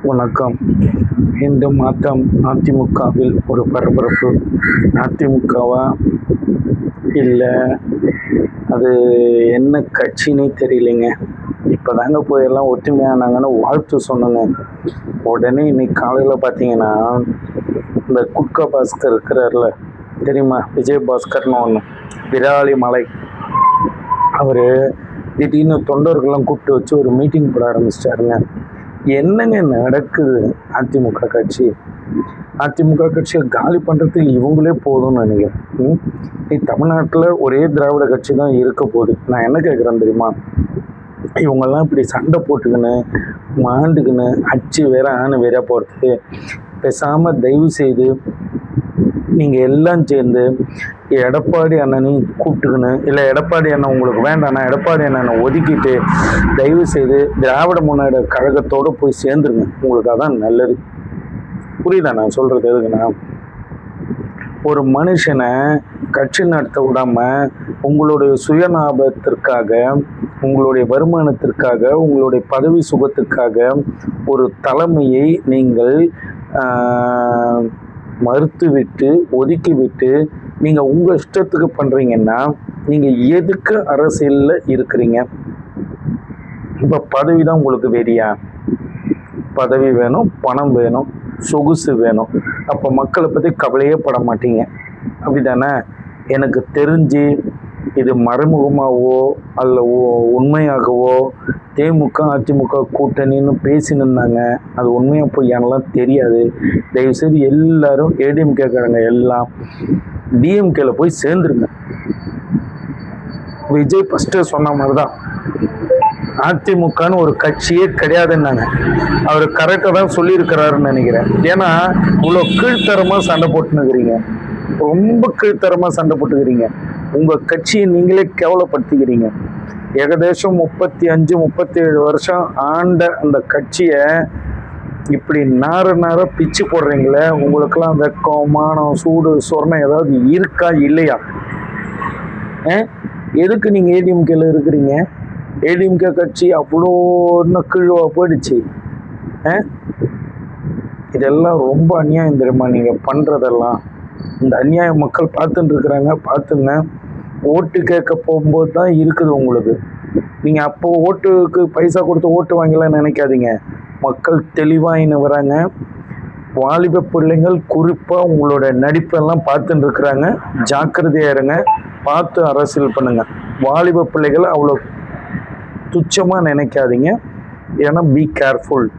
வணக்கம். இந்த மாதம் அதிமுகவில் ஒரு பரபரப்பு. அதிமுகவா இல்லை அது என்ன கட்சின்னே தெரியலைங்க. இப்போ தாங்க போய் எல்லாம் ஒற்றுமையானாங்கன்னு வாழ்த்து சொன்னேங்க. உடனே இன்னைக்கு காலையில் பார்த்தீங்கன்னா இந்த குட்கா பாஸ்கர் இருக்கிறார்ல, தெரியுமா? விஜய் பாஸ்கர்னு ஒன்று, விராலி மலை. அவர் திடீர்னு தொண்டர்கள்லாம் கூப்பிட்டு வச்சு ஒரு மீட்டிங் போட ஆரம்பிச்சிட்டாருங்க. என்னங்க நடக்குது? அதிமுக கட்சியை காலி பண்ணுறதுக்கு இவங்களே போதும்னு நினைக்கிறேன். தமிழ்நாட்டில் ஒரே திராவிட கட்சி தான் இருக்க போகுது. நான் என்ன கேட்குறேன் தெரியுமா? இவங்கெல்லாம் இப்படி சண்டை போட்டுக்கின்னு மாண்டுக்கின்னு அச்சு வேற ஆணு வேற போகிறதுக்கு பேசாமல் தயவு செய்து நீங்கள் எல்லாம் சேர்ந்து எடப்பாடி அண்ணனையும் கூப்பிட்டுக்கணும். இல்லை எடப்பாடி அண்ணன் உங்களுக்கு வேண்டாம்னா எடப்பாடி அண்ணனை ஒதுக்கிட்டு தயவு செய்து திராவிட முன்னேற்ற கழகத்தோடு போய் சேர்ந்துருங்க. உங்களுக்கு அதான் நல்லது. புரியுதா நான் சொல்கிறது? எதுக்குண்ணா, ஒரு மனுஷனை கட்சி நடத்த விடாமல் உங்களுடைய சுயலாபத்திற்காக, உங்களுடைய வருமானத்திற்காக, உங்களுடைய பதவி சுகத்துக்காக ஒரு தலைமையை நீங்கள் மறுத்துவிட்டு ஒதுக்கிவிட்டு நீங்கள் உங்கள் இஷ்டத்துக்கு பண்ணுறீங்கன்னா நீங்கள் எதுக்கு அரசியலில் இருக்கிறீங்க? இப்போ பதவி தான் உங்களுக்கு வெறியா? பதவி வேணும், பணம் வேணும், சொகுசு வேணும். அப்போ மக்களை பற்றி கவலையே பட மாட்டீங்க, அப்படி தானே? எனக்கு தெரிஞ்சு இது மறைமுகமாகவோ அல்ல உண்மையாகவோ தேமுக அதிமுக கூட்டணின்னு பேசின்னு இருந்தாங்க. அது உண்மையாக போய் எனலாம் தெரியாது. தயவுசெய்து எல்லாரும் ஏடிஎம் கேட்குறாங்க, எல்லாம் டிஎம்கேல போய் சேர்ந்துருங்க. விஜய் ஃபஸ்ட்டு சொன்ன மாதிரி தான், அதிமுகன்னு ஒரு கட்சியே கிடையாதுன்னாங்க. அவர் கரெக்டாக தான் சொல்லியிருக்கிறாருன்னு நினைக்கிறேன். ஏன்னா இவ்வளோ கீழ்த்தரமாக சண்டை போட்டுனுக்கிறீங்க, ரொம்ப கீழ்த்தரமாக சண்டை போட்டுக்கிறீங்க. உங்கள் கட்சியை நீங்களே கேவலப்படுத்திக்கிறீங்க. ஏகദേശம் 35-37 வருஷம் ஆண்ட அந்த கட்சியை இப்படி நார பிச்சு போடுறீங்களே, உங்களுக்கெல்லாம் வெக்கம், மானம், சூடு, சொர்ணம் ஏதாவது இருக்கா இல்லையா? எதுக்கு நீங்கள் ஏடிஎம்கேல இருக்கிறீங்க? ஏடிஎம்கே கட்சி அவ்வளோ இன்னும் கீழ்வா போயிடுச்சு. இதெல்லாம் ரொம்ப அநியாயம் தெரியுமா நீங்கள் பண்ணுறதெல்லாம்? இந்த அநியாயம் மக்கள் பார்த்துட்டு இருக்கிறாங்க. பார்த்துங்க, ஓட்டு கேட்க போகும்போது தான் இருக்குது உங்களுக்கு. நீங்கள் அப்போது ஓட்டுக்கு பைசா கொடுத்து ஓட்டு வாங்கலாம் நினைக்காதீங்க. மக்கள் தெளிவாயின்னு வராங்க. வாலிப பிள்ளைங்கள் குறிப்பாக உங்களோட நடிப்பெல்லாம் பார்த்துட்டு இருக்கிறாங்க. ஜாக்கிரதையாக இருங்க, பார்த்து அரசியல் பண்ணுங்க. வாலிப பிள்ளைகள் அவ்வளோ துச்சமாக நினைக்காதீங்க. ஏன்னா பி கேர்ஃபுல்.